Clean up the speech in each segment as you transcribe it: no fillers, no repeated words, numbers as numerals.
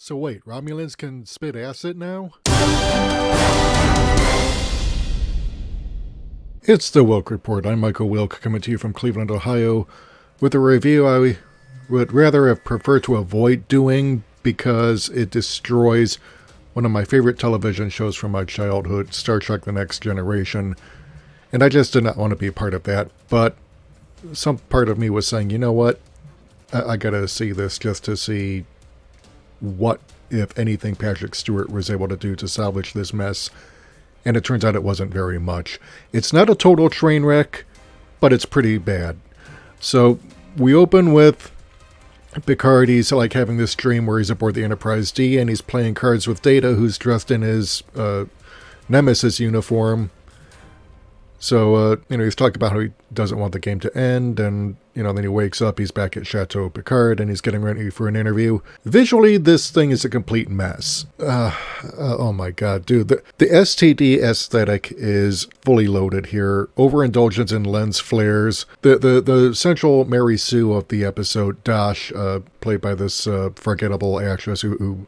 So wait, Romulans can spit acid now? It's the Wilk Report. I'm Michael Wilk, coming to you from Cleveland, Ohio, with a review I would rather have preferred to avoid doing because it destroys one of my favorite television shows from my childhood, Star Trek The Next Generation, and I just did not want to be a part of that, but some part of me was saying, you know what, I gotta see this just to see what, if anything, Patrick Stewart was able to do to salvage this mess. And it turns out it wasn't very much. It's not a total train wreck, but it's pretty bad. So we open with Pickard. He's like having this dream where he's aboard the Enterprise D and he's playing cards with Data, who's dressed in his Nemesis uniform. So, he's talking about how he doesn't want the game to end, and, then he wakes up, he's back at Chateau Picard, and he's getting ready for an interview. Visually, this thing is a complete mess. Oh my god, dude. The STD aesthetic is fully loaded here. Overindulgence in lens flares. The central Mary Sue of the episode, Dash, played by this forgettable actress who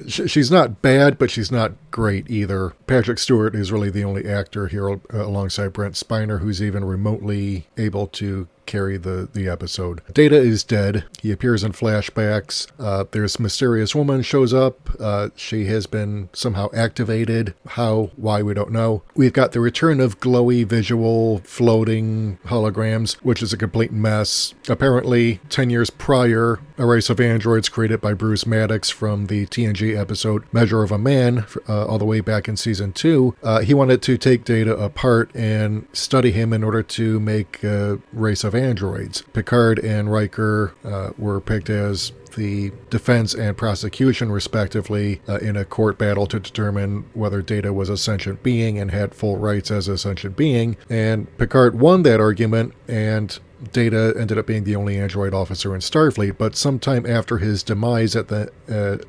she's not bad, but she's not great either. Patrick Stewart is really the only actor here alongside Brent Spiner who's even remotely able to carry the episode. Data is dead. He appears in flashbacks. This mysterious woman shows up. She has been somehow activated. How, why, we don't know. We've got the return of glowy visual floating holograms, which is a complete mess. Apparently, 10 years prior, a race of androids created by Bruce Maddox from the TNG episode Measure of a Man, all the way back in season 2, he wanted to take Data apart and study him in order to make a race of androids. Picard and Riker were picked as the defense and prosecution, respectively, in a court battle to determine whether Data was a sentient being and had full rights as a sentient being. And Picard won that argument, and Data ended up being the only android officer in Starfleet. But sometime after his demise at the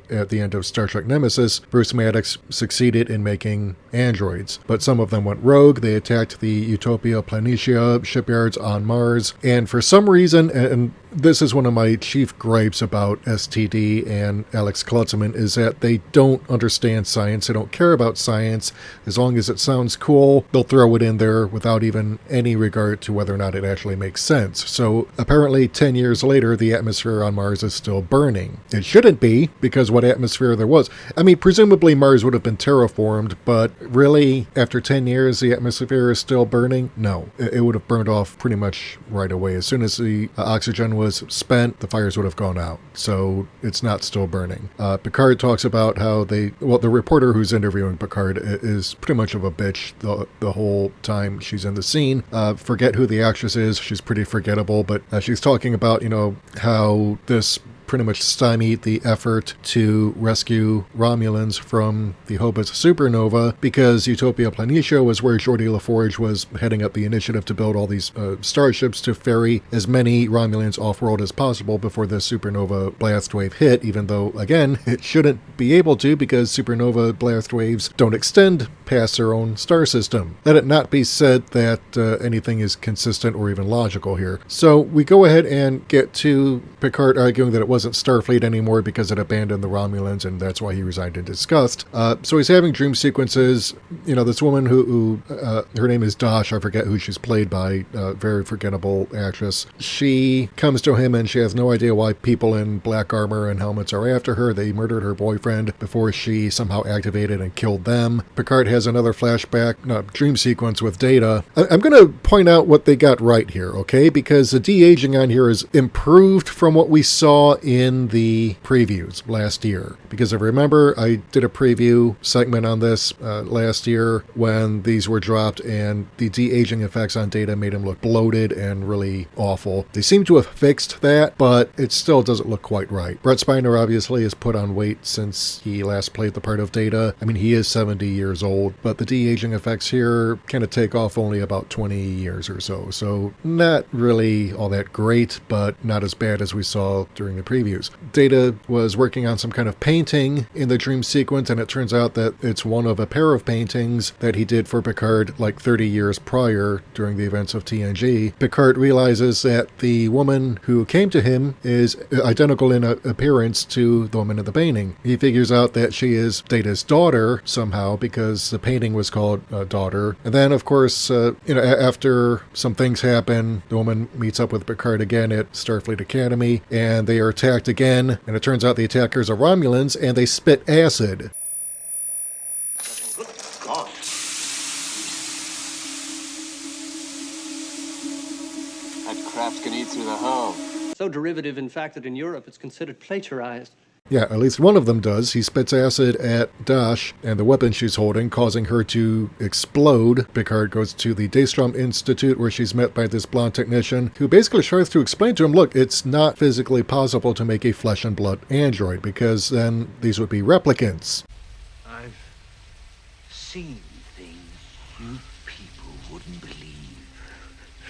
end of Star Trek Nemesis, Bruce Maddox succeeded in making androids. But some of them went rogue. They attacked the Utopia Planitia shipyards on Mars. And for some reason, and this is one of my chief gripes about STD and Alex Klutzman, is that they don't understand science. They don't care about science. As long as it sounds cool, they'll throw it in there without even any regard to whether or not it actually makes sense. So apparently 10 years later, the atmosphere on Mars is still burning. It shouldn't be, because what atmosphere there was. I mean, presumably Mars would have been terraformed, but really, after 10 years, the atmosphere is still burning? No. It would have burned off pretty much right away. As soon as the oxygen was spent, the fires would have gone out. So it's not still burning. Picard talks about how the reporter who's interviewing Picard is pretty much of a bitch the whole time she's in the scene. Forget who the actress is. She's pretty forgettable, but she's talking about, how this pretty much stymied the effort to rescue Romulans from the Hobus supernova, because Utopia Planitia was where Geordi LaForge was heading up the initiative to build all these starships to ferry as many Romulans off-world as possible before the supernova blast wave hit, even though, again, it shouldn't be able to, because supernova blast waves don't extend past their own star system. Let it not be said that anything is consistent or even logical here. So we go ahead and get to Picard arguing that it wasn't Starfleet anymore because it abandoned the Romulans, and that's why he resigned in disgust. So he's having dream sequences. This woman who her name is Dash, I forget who she's played by, very forgettable actress. She comes to him and she has no idea why people in black armor and helmets are after her. They murdered her boyfriend before she somehow activated and killed them. Picard has another dream sequence with Data. I'm going to point out what they got right here, okay? Because the de-aging on here is improved from what we saw in the previews last year. Because if I remember, I did a preview segment on this last year when these were dropped, and the de-aging effects on Data made him look bloated and really awful. They seem to have fixed that, but it still doesn't look quite right. Brent Spiner obviously has put on weight since he last played the part of Data. I mean, he is 70 years old, but the de-aging effects here kind of take off only about 20 years or so. So not really all that great, but not as bad as we saw during the preview. previews. Data was working on some kind of painting in the dream sequence, and it turns out that it's one of a pair of paintings that he did for Picard like 30 years prior during the events of TNG. Picard realizes that the woman who came to him is identical in appearance to the woman in the painting. He figures out that she is Data's daughter somehow because the painting was called Daughter. And then, of course, after some things happen, the woman meets up with Picard again at Starfleet Academy, and they are attacked again, and it turns out the attackers are Romulans, and they spit acid. That craft can eat through the hull. So derivative, in fact, that in Europe it's considered plagiarized. Yeah, at least one of them does. He spits acid at Dash and the weapon she's holding, causing her to explode. Picard goes to the Daystrom Institute, where she's met by this blonde technician, who basically tries to explain to him, look, it's not physically possible to make a flesh and blood android, because then these would be replicants. I've seen things you people wouldn't believe.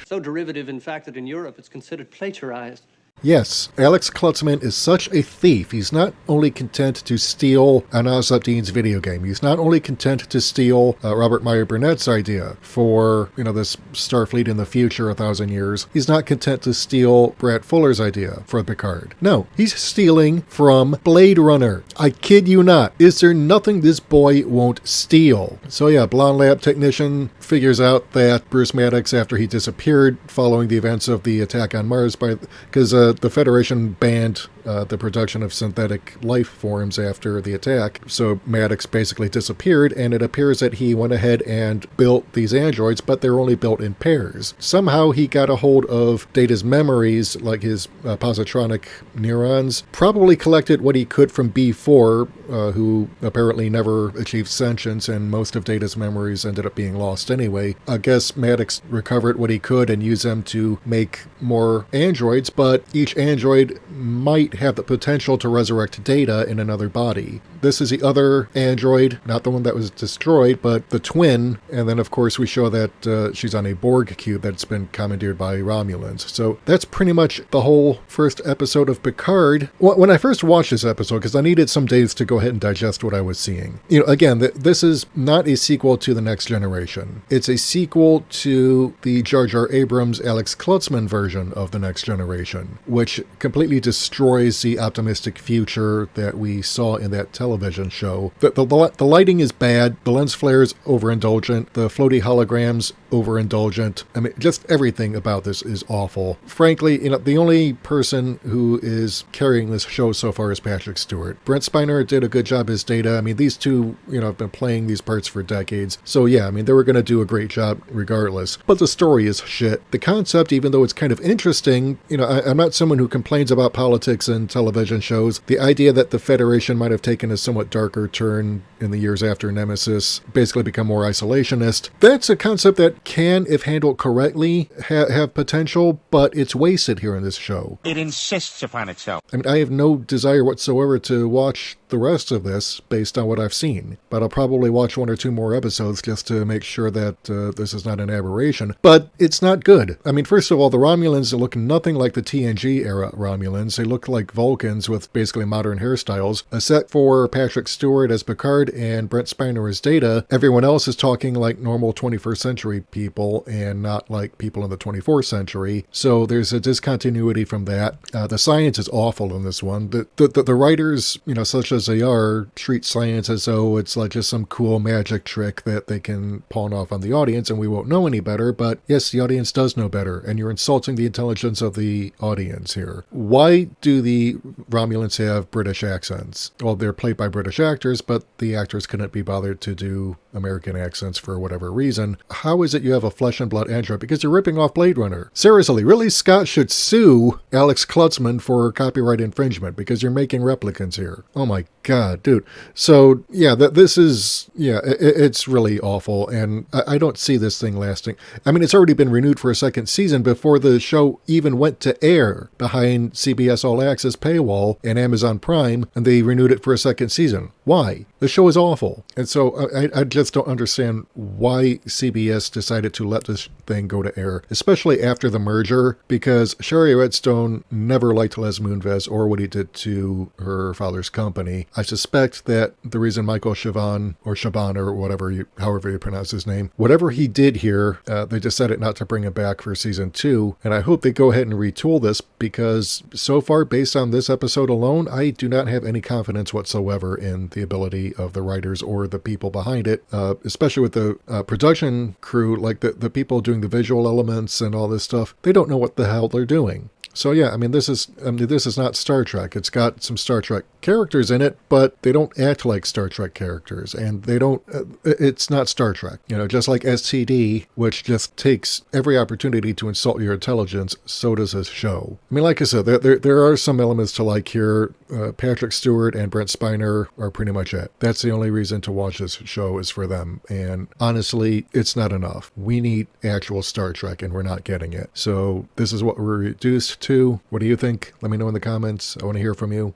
So derivative, in fact, that in Europe it's considered plagiarized. Yes, Alex Klutzman is such a thief. He's not only content to steal Anaz Abdeen's video game. He's not only content to steal Robert Meyer Burnett's idea for, this Starfleet in the future, 1,000 years. He's not content to steal Brad Fuller's idea for Picard. No, he's stealing from Blade Runner. I kid you not. Is there nothing this boy won't steal? So yeah, blonde lab technician figures out that Bruce Maddox, after he disappeared following the events of the attack on Mars, because the Federation banned the production of synthetic life forms after the attack, so Maddox basically disappeared, and it appears that he went ahead and built these androids, but they're only built in pairs. Somehow he got a hold of Data's memories, like his positronic neurons, probably collected what he could from B4, who apparently never achieved sentience, and most of Data's memories ended up being lost anyway. I guess Maddox recovered what he could and used them to make more androids, but each android might have the potential to resurrect Data in another body. This is the other android, not the one that was destroyed, but the twin, and then of course we show that she's on a Borg cube that's been commandeered by Romulans. So that's pretty much the whole first episode of Picard. When I first watched this episode, because I needed some days to go ahead and digest what I was seeing. Again, this is not a sequel to The Next Generation. It's a sequel to the Jar Jar Abrams Alex Klutzman version of The Next Generation, which completely destroys the optimistic future that we saw in that television show. The lighting is bad, the lens flares overindulgent, the floaty holograms overindulgent. I mean, just everything about this is awful. Frankly, the only person who is carrying this show so far is Patrick Stewart. Brent Spiner did a good job as Data. I mean, these two, have been playing these parts for decades. So yeah, I mean, they were going to do a great job regardless. But the story is shit. The concept, even though it's kind of interesting, I'm not someone who complains about politics in television shows. The idea that the Federation might have taken a somewhat darker turn in the years after Nemesis, basically become more isolationist, that's a concept that can, if handled correctly, have potential, but it's wasted here in this show. It insists upon itself. I mean, I have no desire whatsoever to watch the rest of this based on what I've seen, but I'll probably watch one or two more episodes just to make sure that this is not an aberration. But it's not good. I mean, first of all, the Romulans look nothing like the TNG era Romulans. They look like Vulcans with basically modern hairstyles. Except for Patrick Stewart as Picard and Brent Spiner as Data, everyone else is talking like normal 21st century people and not like people in the 24th century. So there's a discontinuity from that. The science is awful in this one. The writers, such as they are, treat science as though it's like just some cool magic trick that they can pawn off on the audience and we won't know any better. But yes, the audience does know better, and you're insulting the intelligence of the audience here. Why do the Romulans have British accents? Well, they're played by British actors, but the actors couldn't be bothered to do American accents for whatever reason. How is it you have a flesh and blood android? Because you're ripping off Blade Runner. Seriously, really, Scott should sue Alex Klutzman for copyright infringement because you're making replicants here. Oh my God, dude. So, yeah, this is, yeah, it's really awful, and I don't see this thing lasting. I mean, it's already been renewed for a second season before the show even went to air behind CBS All Access paywall and Amazon Prime, and they renewed it for a second season. Why? The show is awful. And so I just don't understand why CBS decided to let this thing go to air, especially after the merger, because Shari Redstone never liked Les Moonves or what he did to her father's company. I suspect that the reason Michael Chabon, or Chabon, or whatever, however you pronounce his name, whatever he did here, they decided not to bring him back for season 2. And I hope they go ahead and retool this, because so far, based on this episode alone, I do not have any confidence whatsoever in the ability of the writers or the people behind it, especially with the production crew, like the people doing the visual elements and all this stuff. They don't know what the hell they're doing. So yeah, I mean, this is not Star Trek. It's got some Star Trek characters in it, but they don't act like Star Trek characters, and they don't, it's not Star Trek. You know, just like STD, which just takes every opportunity to insult your intelligence, so does this show. I mean, like I said, there are some elements to like here. Patrick Stewart and Brent Spiner are pretty much it. That's the only reason to watch this show is for them, and honestly, it's not enough. We need actual Star Trek, and we're not getting it. So this is what we're reduced to. What do you think? Let me know in the comments. I want to hear from you.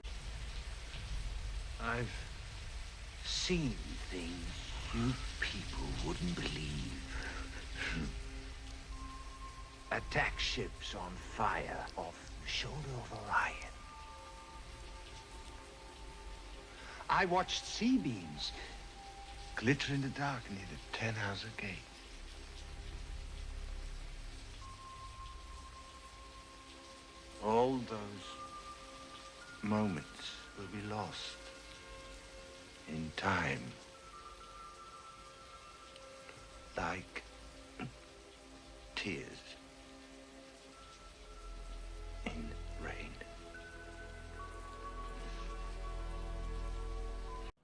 I've seen things you people wouldn't believe. Attack ships on fire off the shoulder of Orion. I watched sea beams glitter in the dark near the 10-house gate. All those moments will be lost in time, like tears in rain.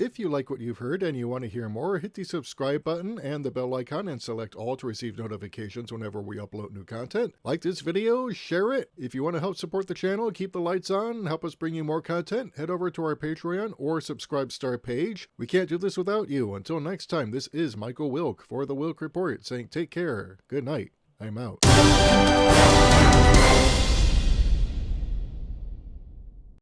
If you like what you've heard and you want to hear more, hit the subscribe button and the bell icon and select all to receive notifications whenever we upload new content. Like this video, share it. If you want to help support the channel, keep the lights on, and help us bring you more content, head over to our Patreon or Subscribe Star page. We can't do this without you. Until next time, this is Michael Wilk for The Wilk Report saying take care, good night, I'm out.